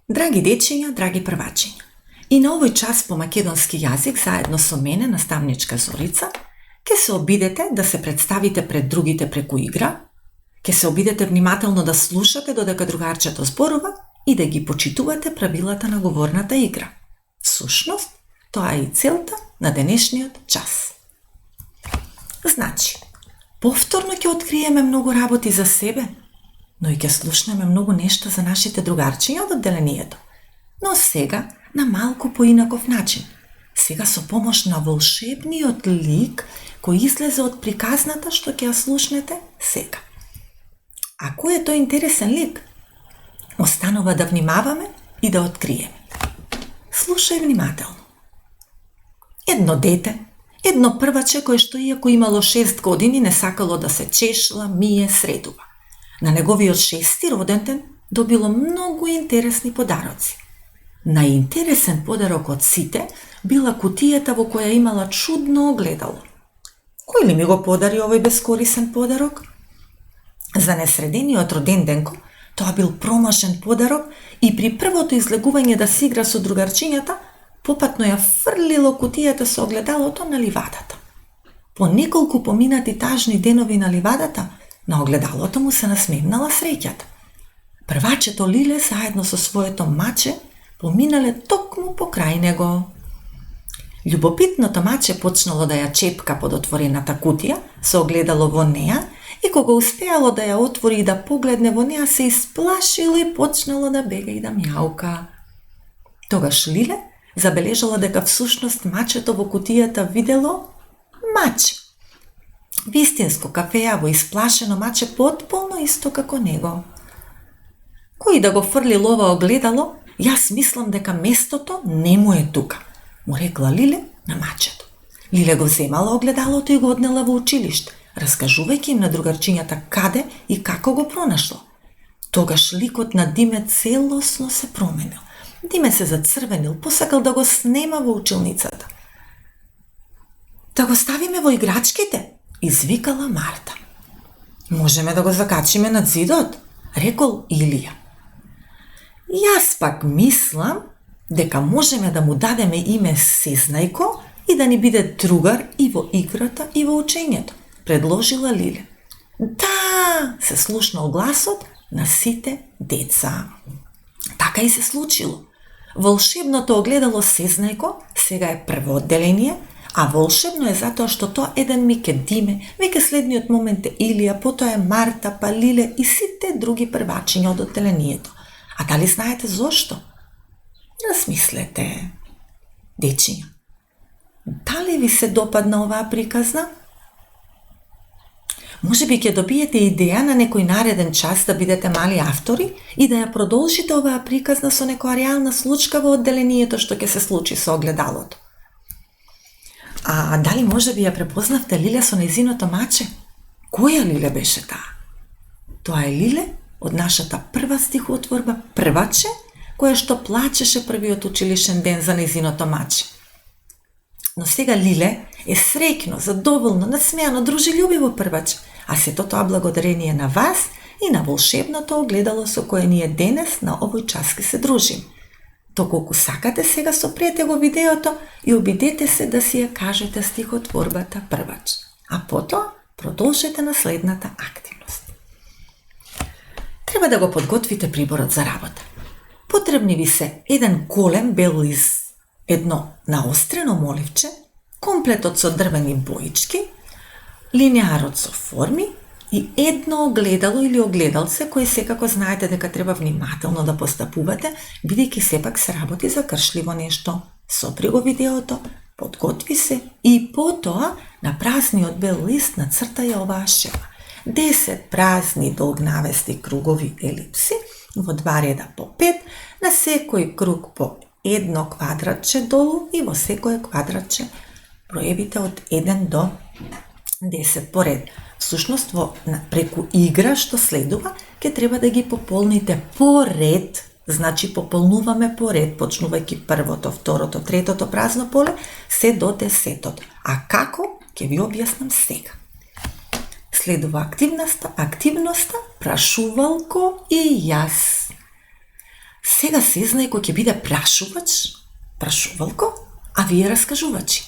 Драги дечиња, драги првачиња, и на овој час по македонски јазик заедно со мене, наставничка Зорица, ќе се обидете да се представите пред другите преку игра, ќе се обидете внимателно да слушате додека другарчето зборува и да ги почитувате правилата на говорната игра. Всушност, тоа е и целта на денешниот час. Значи, повторно ќе откриеме многу работи за себе, но и ќе слушнеме многу нешта за нашите другарчиња од одделението. Но сега на малку поинаков начин. Сега со помош на волшебниот лик кој излезе од приказната што ќе ја слушнете сега. А кој е тој интересен лик? Останува да внимаваме и да откриеме. Слушај внимателно. Едно дете, едно прваче кое што иако имало 6 години не сакало да се чешла, мие, средува. На неговиот 6-ти роден ден добило многу интересни подароци. Најинтересен подарок од сите била кутијата во која имала чудно огледало. Кој ли ми го подари овој бескорисен подарок? За несредениот роден денко тоа бил промашен подарок и при првото излегување да се игра со другарчињата, попатно ја фрлило кутијата со огледалото на ливадата. По неколку поминати тажни денови на ливадата, на огледалото му се насмевнала среќата. Првачето Лиле заедно со своето маче поминале токму покрај него. Љубопитното маче почнало да ја чепка под отворената кутија, со огледало во неа, и кога успеало да ја отвори и да погледне во неа, се исплашило и почнало да бега и да мјаука. Тогаш Лиле забележала дека всушност мачето во кутијата видело маче. Вистинско кафеаво исплашено маче потполно исто како него. Кој да го фрли ова огледало, јас мислам дека местото не му е тука, му рекла Лиле на мачето. Лиле го земала огледалото и го однела во училиште, раскажувајќи им на другарчињата каде и како го пронашла. Тогаш ликот на Диме целосно се променил. Диме се зацрвенил, посакал да го снема во училницата. Да го ставиме во играчките, извикала Марта. Можеме да го закачиме над зидот, рекол Илија. Јас пак мислам дека можеме да му дадеме име Сезнајко и да ни биде другар и во играта и во учењето, предложила Лиле. Да, се слушнал гласот на сите деца. Така и се случило. Волшебното огледало Сезнајко сега е прво одделение, а волшебно е затоа што тоа еден миг е Диме, веќе следниот момент е Илија, потоа е Марта, па Лиле и сите други првачиња од одделението. А дали знаете зошто? Размислете. Дечиња, дали ви се допадна оваа приказна? Можеби ќе добиете идеја на некој нареден час да бидете мали автори и да ја продолжите оваа приказна со некоја реална случка во одделението што ќе се случи со огледалото. А дали можеби ја препознавте Лиле со нејзиното маче? Која Лиле беше таа? Тоа е Лиле од нашата прва стихотворба Прваче, која што плачеше првиот училишен ден за нејзиното маче. Но сега Лиле е среќно, задоволно, насмеано, дружелюбиво прваче, а сето тоа благодарение на вас и на волшебното огледало со кое ние денес на овој час ке се дружим. Доколку сакате, сега сопрете го видеото и обидете се да си ја кажете стихотворбата Првач, а потоа продолжете на следната активност. Треба да го подготвите приборот за работа. Потребни ви се еден голем бел лист, едно наострено моливче, комплетот со дрвени боички, линеарот со форми и едно огледало или огледалце кој секако знаете дека треба внимателно да постапувате, бидејќи сепак се работи за кршливо нешто. Сопри го видеото, подготви се и потоа на празниот бел лист нацртај оваа шема. 10 празни долгнавести кругови елипси во 2 реда по 5, на секој круг по едно квадратче долу и во секое квадратче броевите од 1 до 10 по ред. Всушност, преку игра што следува, ќе треба да ги пополните по ред, значи пополнуваме по ред, почнувајќи првото, второто, третото празно поле, се до 10-тото. А како, ќе ви објаснам сега. Следува активноста, прашувалко и јас. Сега Сезнајко ќе биде прашувач, прашувалко, а вие раскажувачи.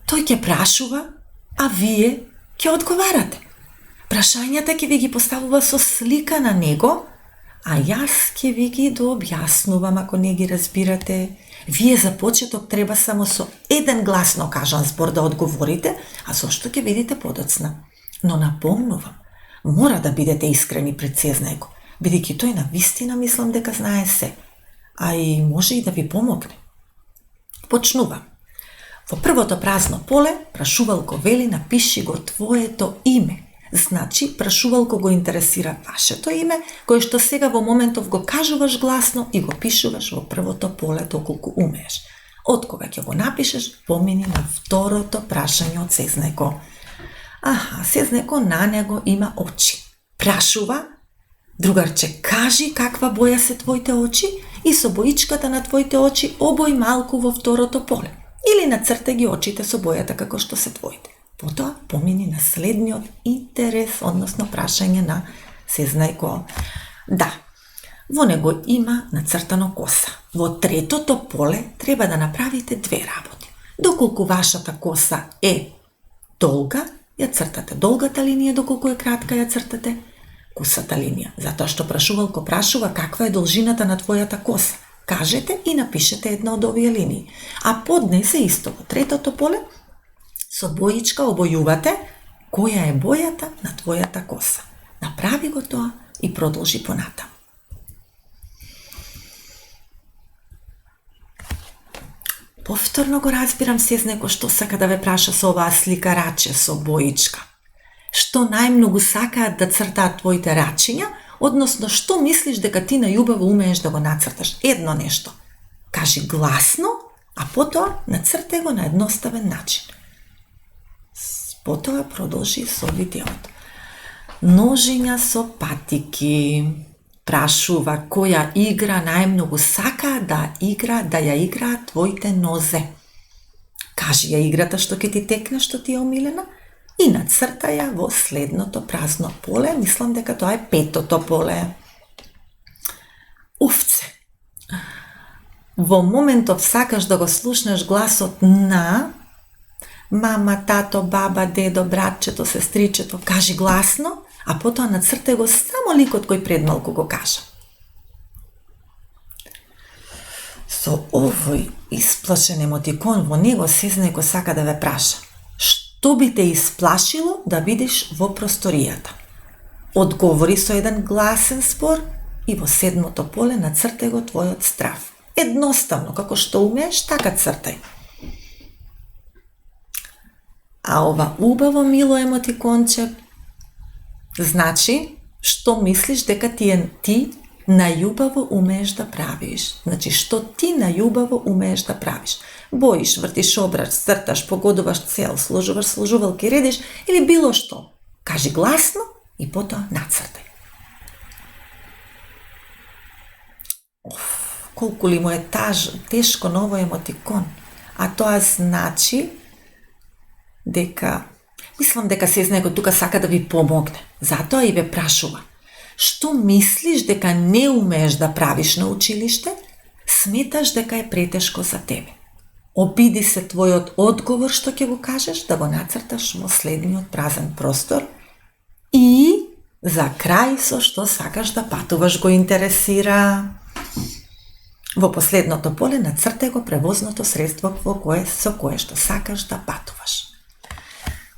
Тој ќе прашува, а вие ќе одговарате. Прашањата ќе ви ги поставува со слика на него, а јас ќе ви ги дообјаснувам ако не ги разбирате. Вие за почеток треба само со еден гласно кажан збор да одговорите, а зошто ќе видите подоцна. Но напомнувам, мора да бидете искрени пред Сезнајко, бидејќи тој на вистина мислам дека знае се, а и може и да ви помогне. Почнувам. Во првото празно поле, прашувалко вели напиши го твоето име. Значи, прашувалко го интересира вашето име, кое што сега во моментов го кажуваш гласно и го пишуваш во првото поле доколку умееш. Откога ќе го напишеш, помини на второто прашање од Сезнајко. Сезнајко на него има очи. Прашува, другарче, кажи каква боја се твоите очи и со боичката на твоите очи обој малку во второто поле. Или нацрте ги очите со бојата како што се твоите. Потоа помини на следниот интерес, односно прашање на Сезнајко. Да, во него има нацртано коса. Во третото поле треба да направите две работи. Доколку вашата коса е долга, ја цртате долгата линија, доколку е кратка, ја цртате кусата линија. Затоа што прашувалко прашува каква е должината на твојата коса. Кажете и напишете една од овие линии. А поднесе исто во третото поле, со боичка обојувате која е бојата на твојата коса. Направи го тоа и продолжи понатаму. Повторно го разбирам Сезнајко што сака да ве праша со оваа слика раче со боичка. Што најмногу сакаат да цртаат твоите рачиња, односно што мислиш дека ти најубаво умееш да го нацрташ. Едно нешто. Кажи гласно, а потоа нацртај го на едноставен начин. Потоа продолжи со видеото. Ножиња со патики. Прашува која игра најмногу сака да ја играат твоите нозе. Кажи ја играта што ќе ти текне, што ти е омилена, и нацртај ја во следното празно поле. Мислам дека тоа е петото поле. Уфце. Во моментов сакаш да го слушнеш гласот на мама, тато, баба, дедо, братчето, сестричето. Кажи гласно, а потоа нацртај го само ликот кој предмалку го кажа. Со овој исплашен емотикон во него Сезнајко сака да ве праша. Што би те исплашило да видиш во просторијата? Одговори со еден гласен збор и во седмото поле нацртај го твојот страв. Едноставно, како што умееш, така цртај. А ова убаво мило емотиконче, значи, што мислиш дека ти најубаво умееш да правиш. Значи, што ти најубаво умееш да правиш. Боиш, вртиш обрач, црташ, погодуваш цел, сложуваш сложувалки, редиш или било што. Кажи гласно и потоа нацртај. Колку ли му е тешко на овој емотикон. А тоа значи дека мислам дека Сезнајко тука сака да ви помогне. Затоа и ве прашува. Што мислиш дека не умееш да правиш на училиште? Сметаш дека е претешко за тебе. Обиди се твојот одговор што ќе го кажеш да го нацрташ во следниот празен простор и за крај со што сакаш да патуваш го интересира. Во последното поле нацртај го превозното средство со кое што сакаш да патуваш.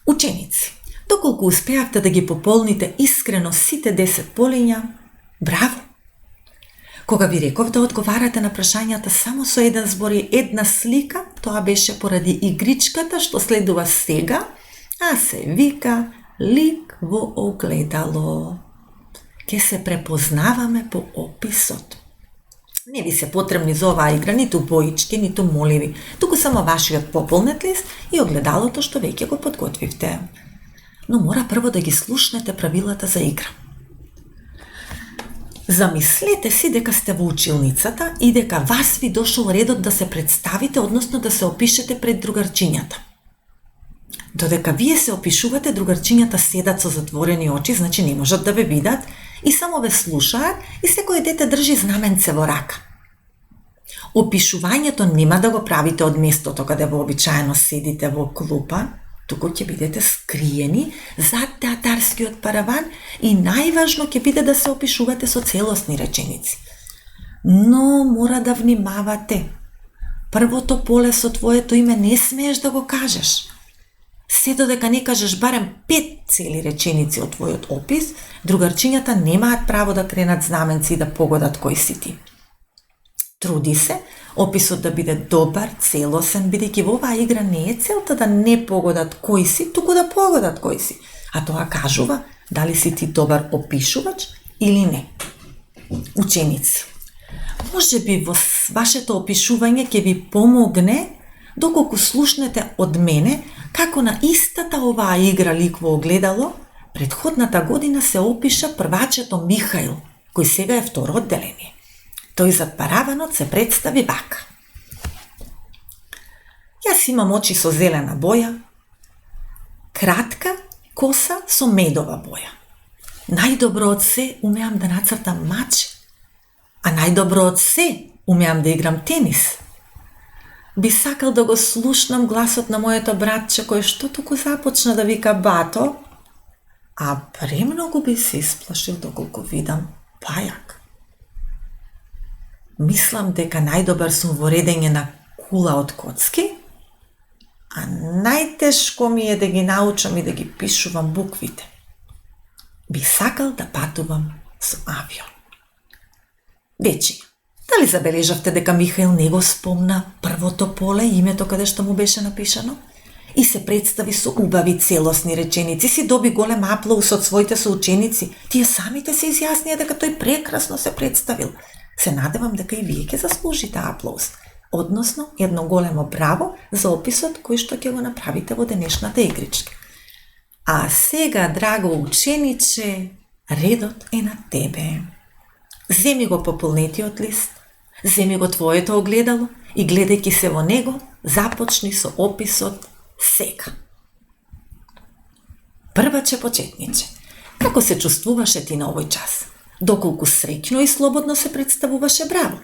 Ученици, доколку успеавте да ги пополните искрено сите 10 полиња, браво! Кога ви реков да одговарате на прашањата само со еден збор и една слика, тоа беше поради игричката што следува сега, а се вика лик во огледало. Ке се препознаваме по описот. Не ви се потребни за оваа игра ниту боички, ниту моливи, туку само вашиот пополнет лист и огледалото што веќе го подготвивте. Но мора прво да ги слушнете правилата за игра. Замислете си дека сте во училницата и дека вас ви дошол редот да се представите, односно да се опишете пред другарчињата. Додека вие се опишувате, другарчињата седат со затворени очи, значи не можат да ве видат, и само ве слушаат и секој дете држи знаменце во рака. Опишувањето нема да го правите од местото каде вообичаено седите во клупа, туку ќе бидете скриени зад театарскиот параван и најважно ќе биде да се опишувате со целосни реченици. Но мора да внимавате. Првото поле со твоето име не смееш да го кажеш. Се додека не кажеш барем 5 цели реченици од твојот опис, другарчињата немаат право да кренат знаменци и да погодат кој си ти. Труди се описот да биде добар, целосен, бидејќи во оваа игра не е целта да не погодат кој си, туку да погодат кој си. А тоа кажува дали си ти добар опишувач или не. Ученици, може би во вашето опишување ќе ви помогне доколку слушнете од мене како на истата оваа игра лик во огледало предходната година се опиша првачето Михаил, кој сега е второ одделение. Тој зад параванот се представи вака. Јас имам очи со зелена боја, кратка коса со медова боја. Најдобро од се умеам да нацртам маче, а најдобро од се умеам да играм тенис. Би сакал да го слушнам гласот на моето братче кој што туку започна да вика бато, а премногу би се исплашил доколку видам пајак. Мислам дека најдобар сум во редење на кула од коцки, а најтешко ми е да ги научам и да ги пишувам буквите. Би сакал да патувам со авион. Дечиња, дали забележавте дека Михаил не го спомна првото поле, името каде што му беше напишано? И се представи со убави целосни реченици, си доби голем аплаус од своите соученици. Тие самите се изјаснија дека тој прекрасно се представил. Се надевам дека и вие ќе заслужите аплаус, односно едно големо браво за описот кој што ќе го направите во денешната игричка. А сега, драго учениче, редот е на тебе. Земи го пополнетиот лист, земи го твоето огледало и гледајќи се во него, започни со описот сега. Прваче почетниче, како се чувствуваше ти на овој час? Доколку среќно и слободно се представуваше, браво.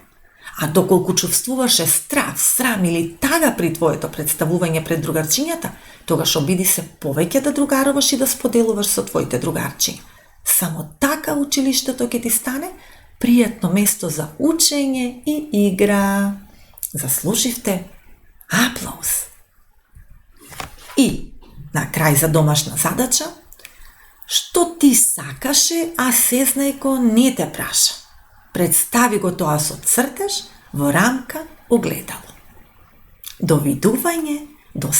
А доколку чувствуваше страв, срам или тага при твоето представување пред другарчињата, тогаш обиди се повеќе да другаруваш и да споделуваш со твоите другарчиња. Само така училиштето ќе ти стане пријатно место за учење и игра. Заслуживте аплаус. И на крај за домашна задача, што ти сакаше, а сезнајко не те праша. Представи го тоа со цртеж во рамка огледало. Довидување, до